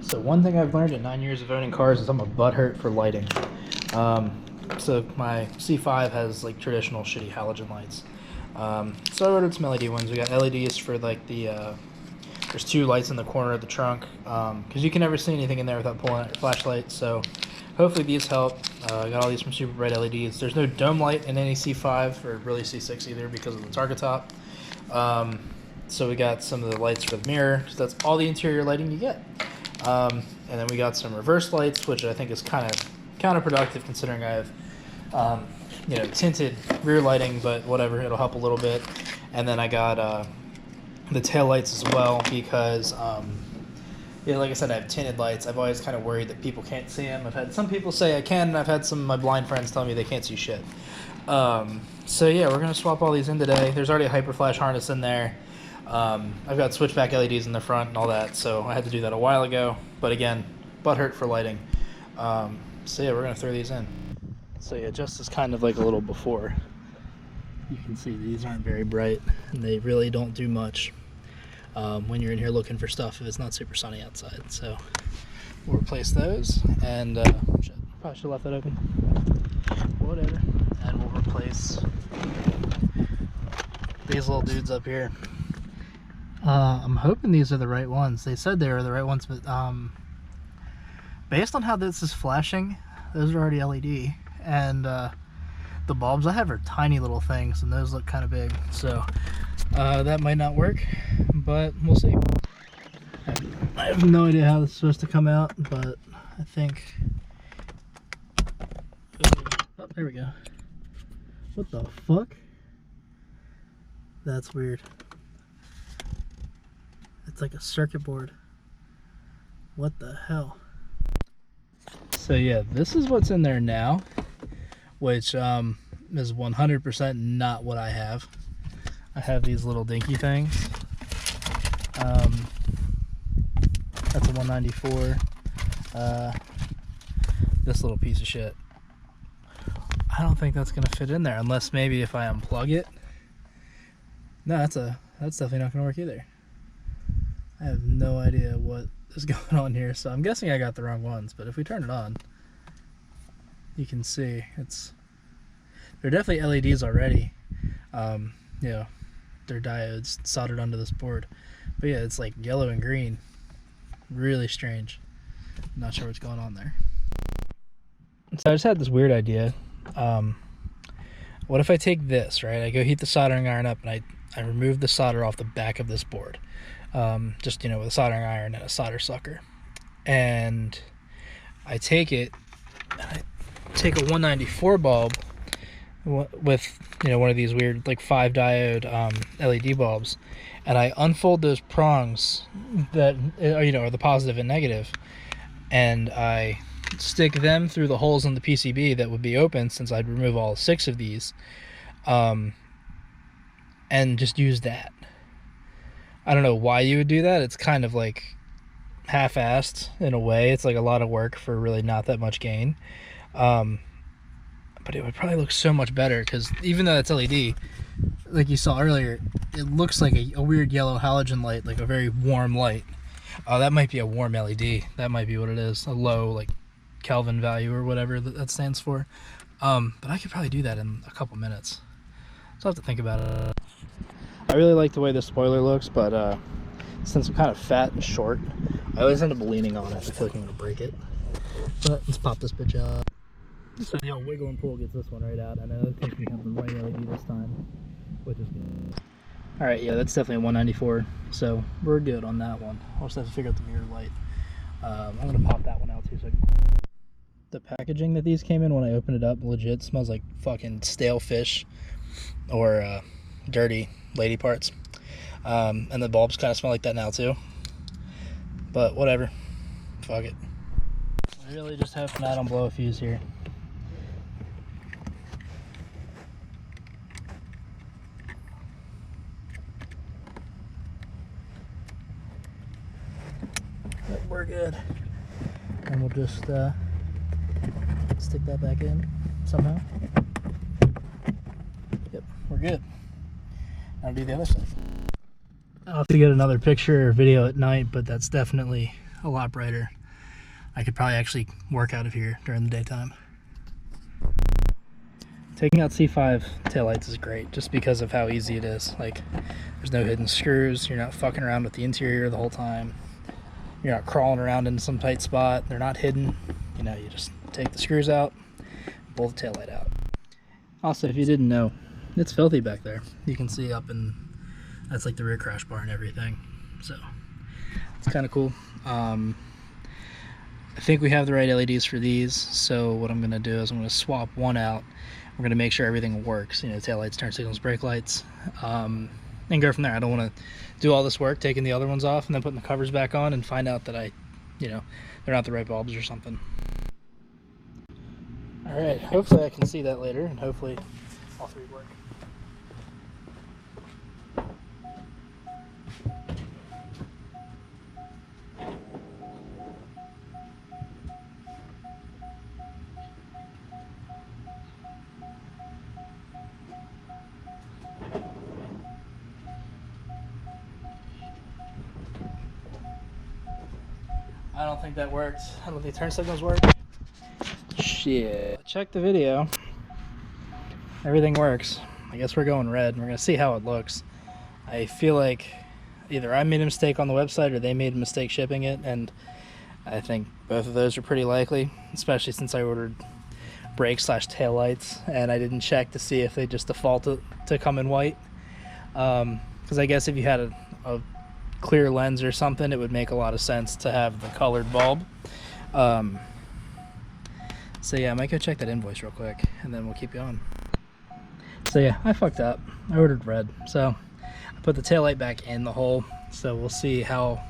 So one thing I've learned in 9 years of owning cars is I'm a butthurt for lighting. So my C5 has like traditional shitty halogen lights. So I ordered some LED ones. We got LEDs for like the, there's 2 lights in the corner of the trunk, because you can never see anything in there without pulling out your flashlight. So hopefully these help. I got all these from Super Bright LEDs. There's no dome light in any C5 or really C6 either because of the target top. So we got some of the lights for the mirror. So that's all the interior lighting you get. And then we got some reverse lights, which I think is kind of counterproductive considering I have, tinted rear lighting, but whatever, it'll help a little bit. And then I got the tail lights as well because, like I said, I have tinted lights. I've always kind of worried that people can't see them. I've had some people say I can, and I've had some of my blind friends tell me they can't see shit. So yeah, we're going to swap all these in today. There's already a hyper flash harness in there. I've got switchback LEDs in the front and all that, so I had to do that a while ago. But again, butthurt for lighting. So yeah, we're going to throw these in. So yeah, just as kind of like a little before. You can see these aren't very bright, and they really don't do much when you're in here looking for stuff if it's not super sunny outside. So we'll replace those, and shit, probably should have left that open. Whatever. And we'll replace these little dudes up here. I'm hoping these are the right ones. They said they were the right ones, but based on how this is flashing, those are already LED, and the bulbs I have are tiny little things, and those look kind of big, so that might not work, but we'll see. I have no idea how this is supposed to come out, but I think... Oh, there we go. What the fuck? That's weird. It's like a circuit board. What the hell? So yeah, this is what's in there now, which is 100% not what I have. I have these little dinky things. That's a 194. This little piece of shit. I don't think that's gonna fit in there unless maybe if I unplug it. No, that's definitely not gonna work either. I have no idea what is going on here, so I'm guessing I got the wrong ones, but if we turn it on, you can see they're definitely LEDs already. They're diodes soldered onto this board. But yeah, it's like yellow and green. Really strange. Not sure what's going on there. So I just had this weird idea. What if I take this, right? I go heat the soldering iron up, and I remove the solder off the back of this board. Just, with a soldering iron and a solder sucker. And I take it, and I take a 194 bulb with, one of these weird, like 5 diode LED bulbs, and I unfold those prongs that, are the positive and negative, and I stick them through the holes in the PCB that would be open since I'd remove all 6 of these, and just use that. I don't know why you would do that. It's kind of like half-assed in a way. It's like a lot of work for really not that much gain. But it would probably look so much better because even though it's LED, like you saw earlier, it looks like a weird yellow halogen light, like a very warm light. That might be a warm LED. That might be what it is. A low, like, Kelvin value or whatever that stands for. But I could probably do that in a couple minutes. So I'll have to think about it. I really like the way this spoiler looks, but since I'm kind of fat and short, I always end up leaning on it. I feel like I'm going to break it. But let's pop this bitch out. So the old wiggle and pull gets this one right out. I know I think we have the right LED this time, which is good. Alright, yeah, that's definitely a 194, so we're good on that one. I'll just have to figure out the mirror light. I'm going to pop that one out too. So the packaging that these came in when I opened it up legit smells like fucking stale fish or dirty lady parts. And the bulbs kind of smell like that now too. But whatever. Fuck it. I really just hoping I don't blow a fuse here. But we're good. And we'll just stick that back in somehow. Yep, we're good. I'll do the other side. I'll have to get another picture or video at night, but that's definitely a lot brighter. I could probably actually work out of here during the daytime. Taking out C5 taillights is great just because of how easy it is. Like, there's no hidden screws, you're not fucking around with the interior the whole time. You're not crawling around in some tight spot, they're not hidden. You know, you just take the screws out, pull the taillight out. Also, if you didn't know, it's filthy back there. You can see up in, that's like the rear crash bar and everything. So, it's kind of cool. I think we have the right LEDs for these, so what I'm going to do is I'm going to swap one out. We're going to make sure everything works, you know, taillights, turn signals, brake lights, and go from there. I don't want to do all this work taking the other ones off and then putting the covers back on and find out that they're not the right bulbs or something. Alright, hopefully I can see that later, and hopefully all three work. I don't think that worked. I don't think turn signals work. Shit. Check the video. Everything works. I guess we're going red. We're gonna see how it looks. I feel like either I made a mistake on the website or they made a mistake shipping it, and I think both of those are pretty likely, especially since I ordered brake / taillights and I didn't check to see if they just default to come in white. Because I guess if you had a clear lens or something, it would make a lot of sense to have the colored bulb. So yeah, I might go check that invoice real quick and then we'll keep going. So yeah, I fucked up. I ordered red, so I put the taillight back in the hole, so we'll see how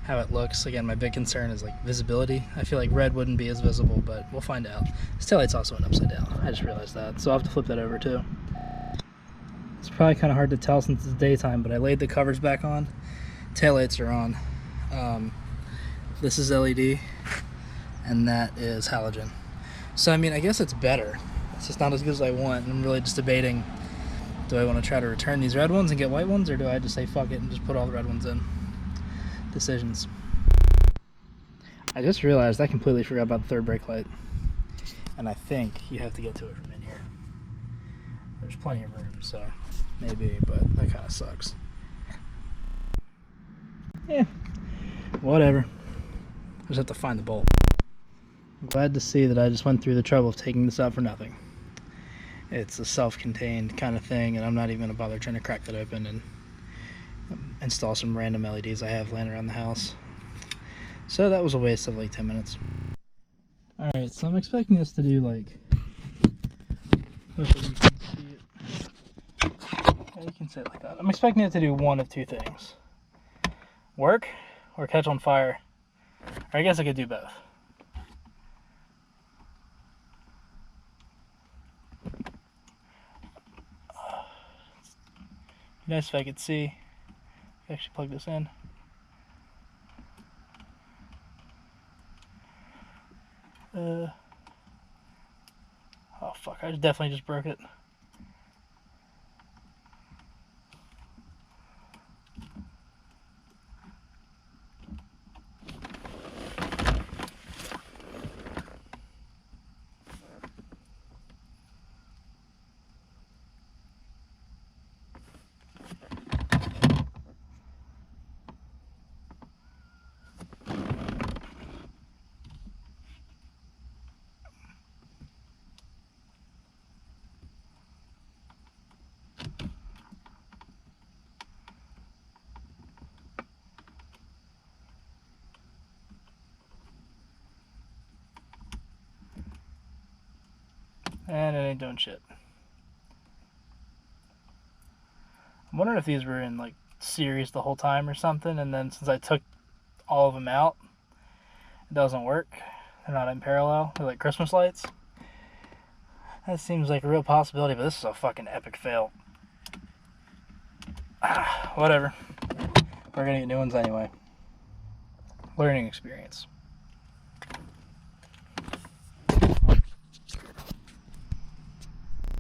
it looks. Again, my big concern is like visibility. I feel like red wouldn't be as visible, but we'll find out. This taillight's also an upside down. I just realized that, so I'll have to flip that over too. It's probably kind of hard to tell since it's daytime, but I laid the covers back on. Taillights are on. This is LED, and that is halogen. So I mean, I guess it's better. It's just not as good as I want. I'm really just debating, do I want to try to return these red ones and get white ones, or do I just say fuck it and just put all the red ones in? Decisions. I just realized I completely forgot about the third brake light, and I think you have to get to it from in here. There's plenty of room, so maybe, but that kind of sucks. Yeah, whatever. I just have to find the bolt. I'm glad to see that I just went through the trouble of taking this out for nothing. It's a self-contained kind of thing, and I'm not even going to bother trying to crack that open and install some random LEDs I have laying around the house. So that was a waste of like 10 minutes. Alright, so I'm expecting this to do like... Hopefully you can see it. Yeah, you can say it like that. I'm expecting it to do one of two things. Work or catch on fire. Or I guess I could do both. Nice if I could see. Actually plug this in. Oh fuck, I definitely just broke it. And it ain't doing shit. I'm wondering if these were in like series the whole time or something, and then since I took all of them out, it doesn't work. They're not in parallel. They're like Christmas lights. That seems like a real possibility, but this is a fucking epic fail. Whatever. We're gonna get new ones anyway. Learning experience.